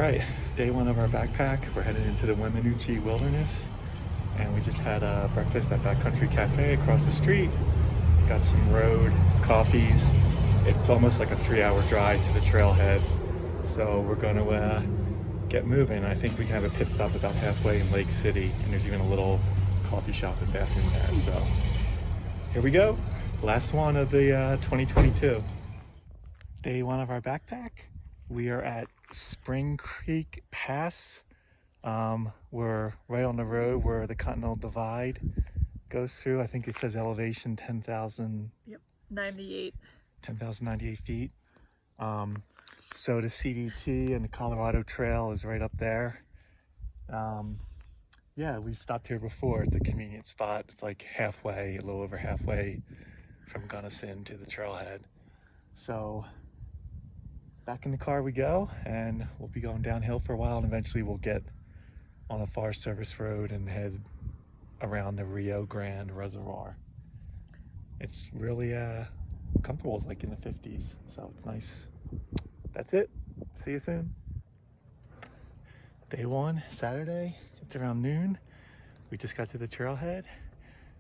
right, day one of our backpack. We're heading into the Weminuche wilderness, and we just had breakfast at Backcountry Cafe across the street. Got some road coffees. It's almost like a 3-hour drive to the trailhead, so we're going to get moving. I think we can have a pit stop about halfway in Lake City, and there's even a little coffee shop and bathroom there. So here we go. Last one of the 2022. Day one of our backpack. We are at Spring Creek Pass. We're right on the road where the Continental Divide goes through. I think it says elevation 10,000. Yep, 98. 10,098 feet. So the CDT and the Colorado Trail is right up there. Yeah, we've stopped here before. It's a convenient spot. It's like halfway, a little over halfway from Gunnison to the trailhead. So back in the car we go, and we'll be going downhill for a while, and eventually we'll get on a Forest Service road and head around the Rio Grande Reservoir. It's really comfortable. It's like in the 50s, so it's nice. That's it. See you soon. Day one, Saturday. It's around noon. We just got to the trailhead,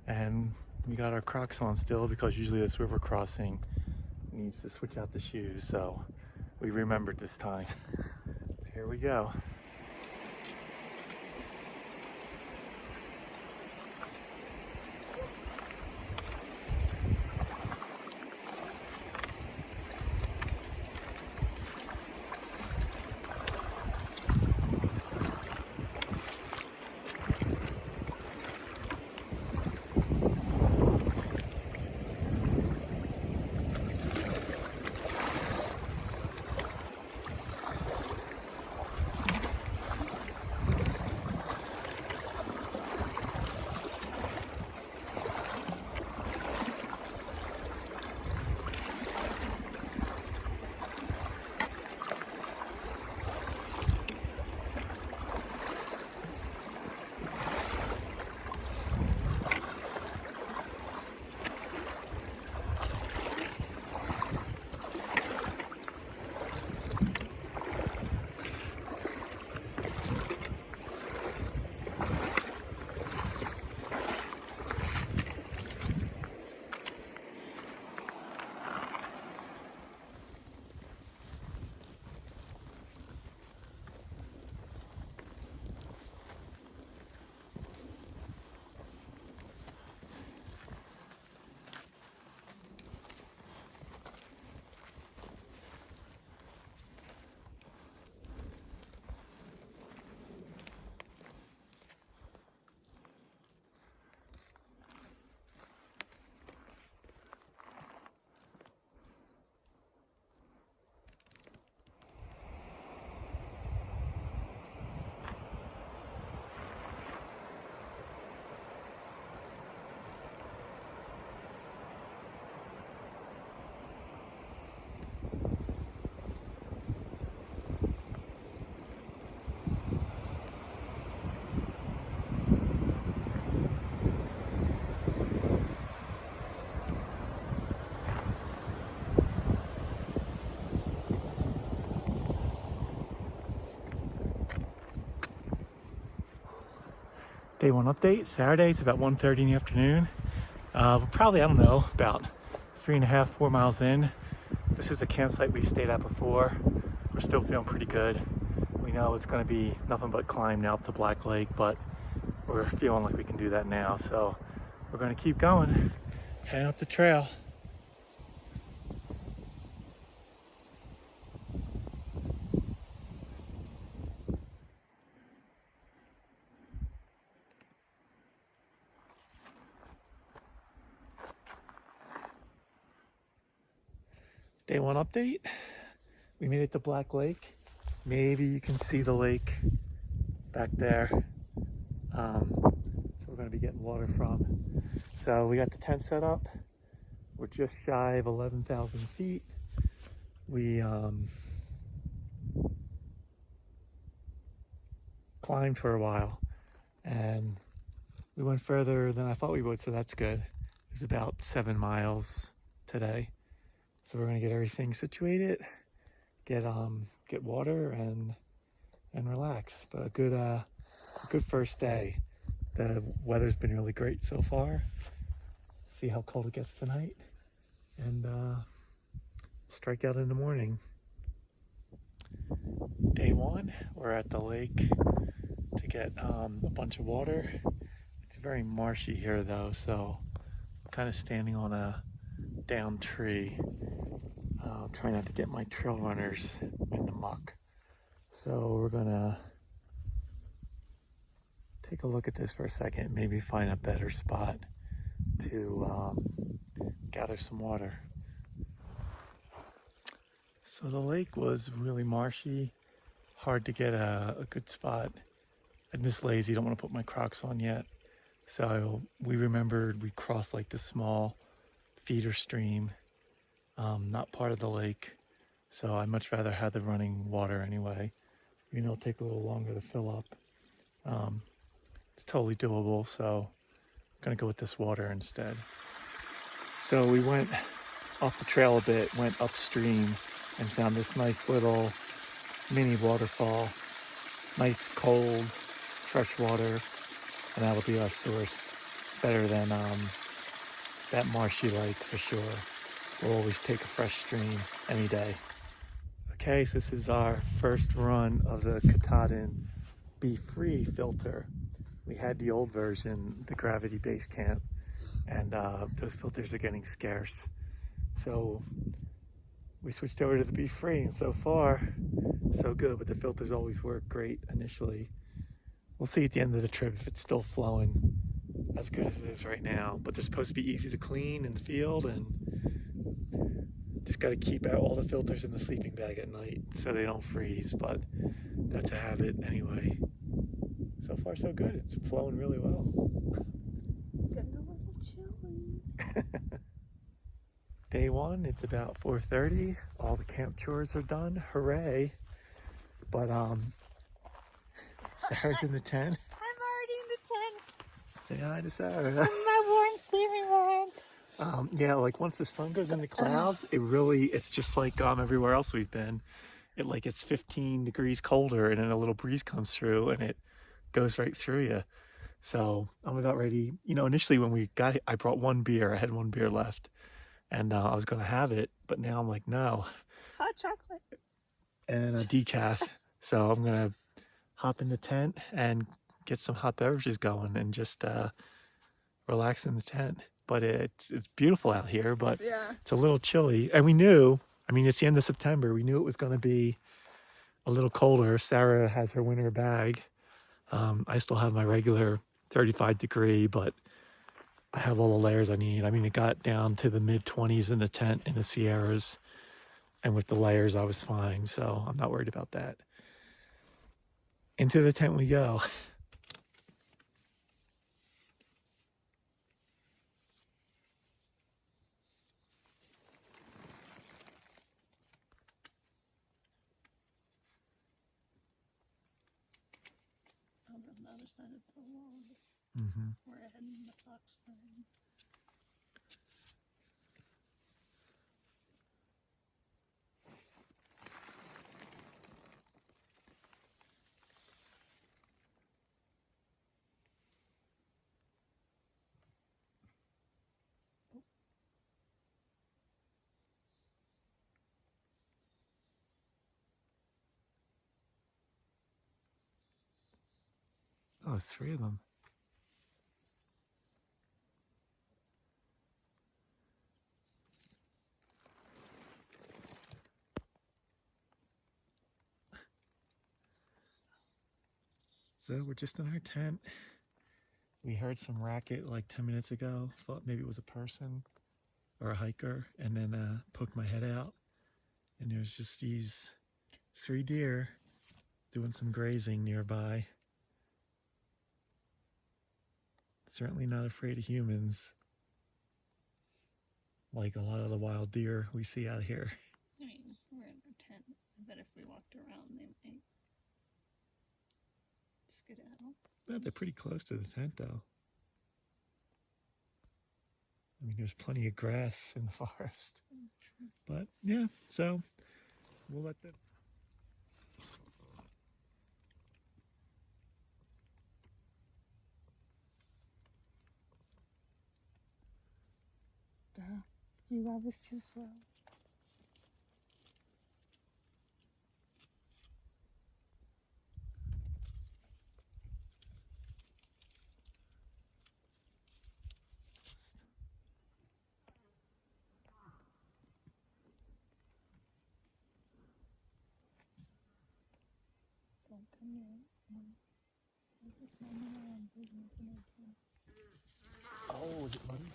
and we got our Crocs on still because usually this river crossing needs to switch out the shoes, so we remembered this time. Here we go. Day one update. Saturday, it's about 1:30 in the afternoon. We're probably, I don't know, about 3.5, 4 miles in. This is a campsite we've stayed at before. We're still feeling pretty good. We know it's going to be nothing but climb now up to Black Lake, but we're feeling like we can do that now. So we're going to keep going, heading up the trail. Day one update. We made it to Black Lake. Maybe you can see the lake back there. So we're going to be getting water from. So we got the tent set up. We're just shy of 11,000 feet. We climbed for a while, and we went further than I thought we would, so that's good. It was about 7 miles today. So we're gonna get everything situated, get water, and and relax. But a good first day. The weather's been really great so far. See how cold it gets tonight, and strike out in the morning. Day one, we're at the lake to get a bunch of water. It's very marshy here though, so I'm kind of standing on a down tree, trying not to get my trail runners in the muck. So we're gonna take a look at this for a second, maybe find a better spot to gather some water. So the lake was really marshy, hard to get a good spot. I'm just lazy, don't want to put my Crocs on yet. So we remembered we crossed like the small feeder stream, not part of the lake. So I'd much rather have the running water anyway. You know, it'll take a little longer to fill up. It's totally doable, so I'm gonna go with this water instead. So we went off the trail a bit, went upstream and found this nice little mini waterfall. Nice, cold, fresh water, and that'll be our source. Better than that marshy lake for sure. We'll always take a fresh stream any day. Okay, so this is our first run of the Katahdin Be Free filter. We had the old version, the Gravity Base Camp, and those filters are getting scarce. So we switched over to the Be Free, and so far, so good, but the filters always work great initially. We'll see at the end of the trip if it's still flowing as good as it is right now, but they're supposed to be easy to clean in the field, and just got to keep out all the filters in the sleeping bag at night so they don't freeze, but that's a habit anyway. So far so good, it's flowing really well. Getting a little chilly. Day one, it's about 4:30. All the camp chores are done. Hooray. But Sarah's in the tent. I'm already in the tent. Say hi to Sarah. In my warm sleeping bag. Yeah, like once the sun goes in the clouds, it's just like everywhere else we've been. It's 15 degrees colder, and then a little breeze comes through and it goes right through you. So I'm about ready. You know, initially when we got it, I brought one beer. I had one beer left, and I was going to have it, but now I'm like, no. Hot chocolate. And a decaf. So I'm going to hop in the tent and get some hot beverages going and just relax in the tent. But it's beautiful out here, but Yeah. It's a little chilly. And we knew, it's the end of September. We knew it was going to be a little colder. Sarah has her winter bag. I still have my regular 35 degree, but I have all the layers I need. It got down to the mid-20s in the tent in the Sierras, and with the layers I was fine, so I'm not worried about that. Into the tent we go. On the other side of the wall. Mm-hmm. Where I had my socks on. Oh, it's 3 of them. So we're just in our tent. We heard some racket like 10 minutes ago. Thought maybe it was a person or a hiker, and then poked my head out. And there's just these 3 deer doing some grazing nearby. Certainly not afraid of humans, like a lot of the wild deer we see out here. We're in our tent. I bet if we walked around, they might skedaddle. Well, they're pretty close to the tent, though. There's plenty of grass in the forest. But, yeah, so we'll let them... You I was too slow. Don't come near us, man. I'm just minding my own business and everything. Oh, is it muddy?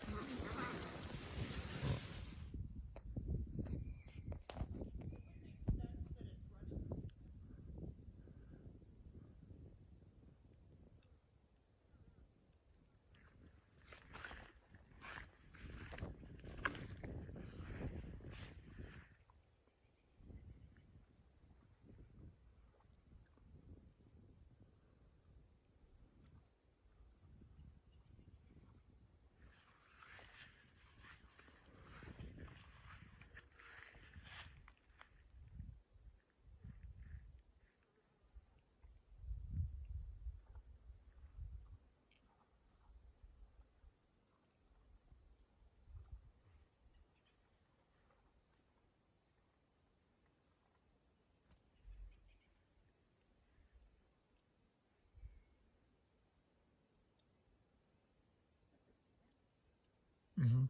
Mm-hmm.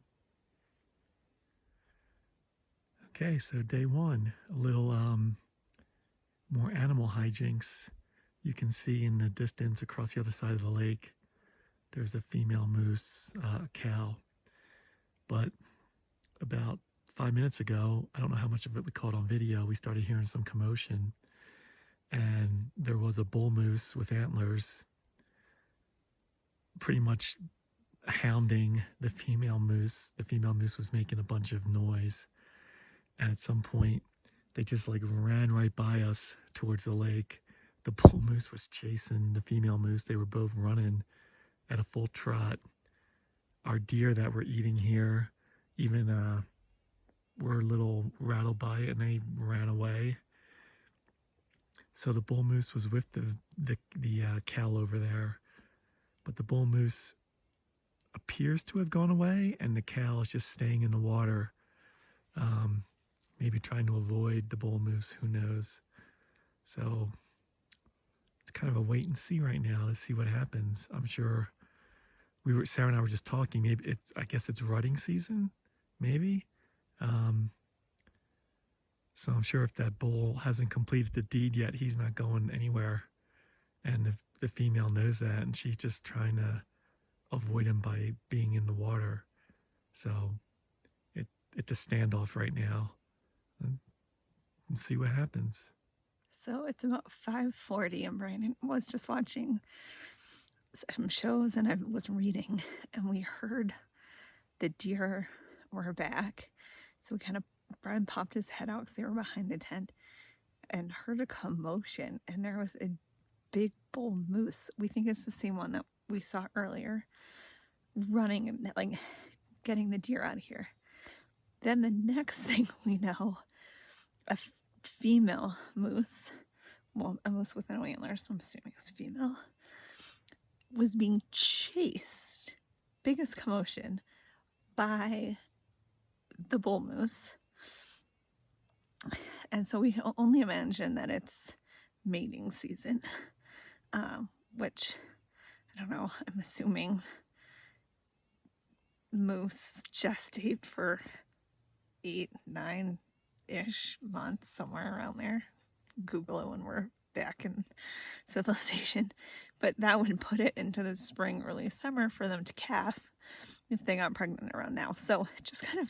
Okay, so day one, a little more animal hijinks. You can see in the distance across the other side of the lake, there's a female moose, cow. But about 5 minutes ago, I don't know how much of it we caught on video, we started hearing some commotion. And there was a bull moose with antlers pretty much hounding the female moose. The female moose was making a bunch of noise. And at some point, they just like ran right by us towards the lake. The bull moose was chasing the female moose. They were both running at a full trot. Our deer that were eating here even were a little rattled by it and they ran away. So the bull moose was with the cow over there, but the bull moose appears to have gone away and the cow is just staying in the water, maybe trying to avoid the bull moose, who knows. So it's kind of a wait and see right now to see what happens. I'm sure Sarah and I were just talking, maybe I guess it's rutting season, maybe. So I'm sure if that bull hasn't completed the deed yet, he's not going anywhere. And the female knows that, and she's just trying to avoid him by being in the water. So it's a standoff right now. And see what happens. So it's about 5:40 and Brandon was just watching some shows and I was reading and we heard the deer were back. So Brian popped his head out because they were behind the tent and heard a commotion and there was a big bull moose. We think it's the same one that we saw earlier, running and like getting the deer out of here. Then the next thing we know, a female moose, well, a moose with no antlers, so I'm assuming it was female, was being chased, biggest commotion, by the bull moose. And so we only imagine that it's mating season, which, I don't know, I'm assuming moose gestate for 8-9-ish months, somewhere around there. Google it when we're back in civilization. But that would put it into the spring, early summer for them to calf if they got pregnant around now. So just kind of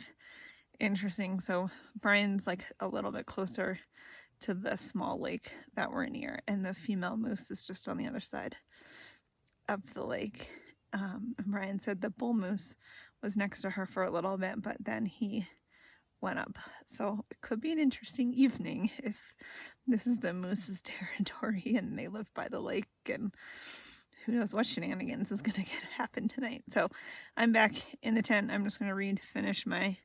interesting. So Brian's like a little bit closer to the small lake that we're near, and the female moose is just on the other side of the lake. And Brian said the bull moose was next to her for a little bit, but then he went up. So it could be an interesting evening if this is the moose's territory and they live by the lake, and who knows what shenanigans is going to happen tonight. So I'm back in the tent. I'm just going to finish my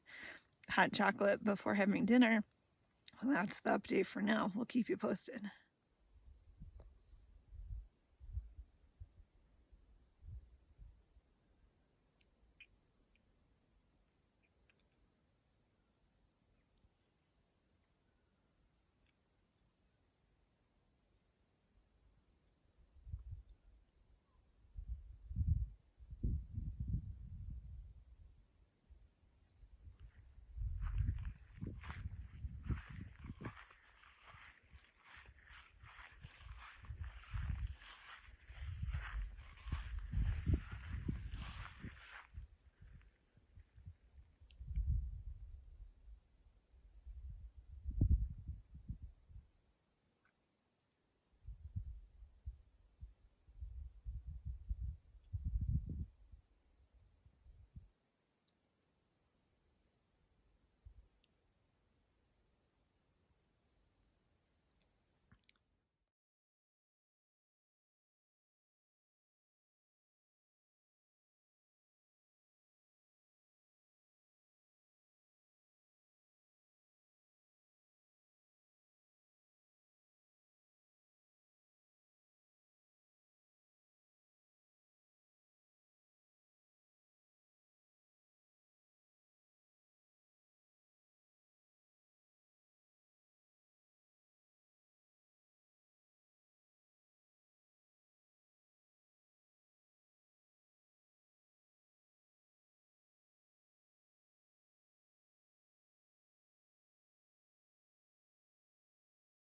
hot chocolate before having dinner. Well, that's the update for now. We'll keep you posted.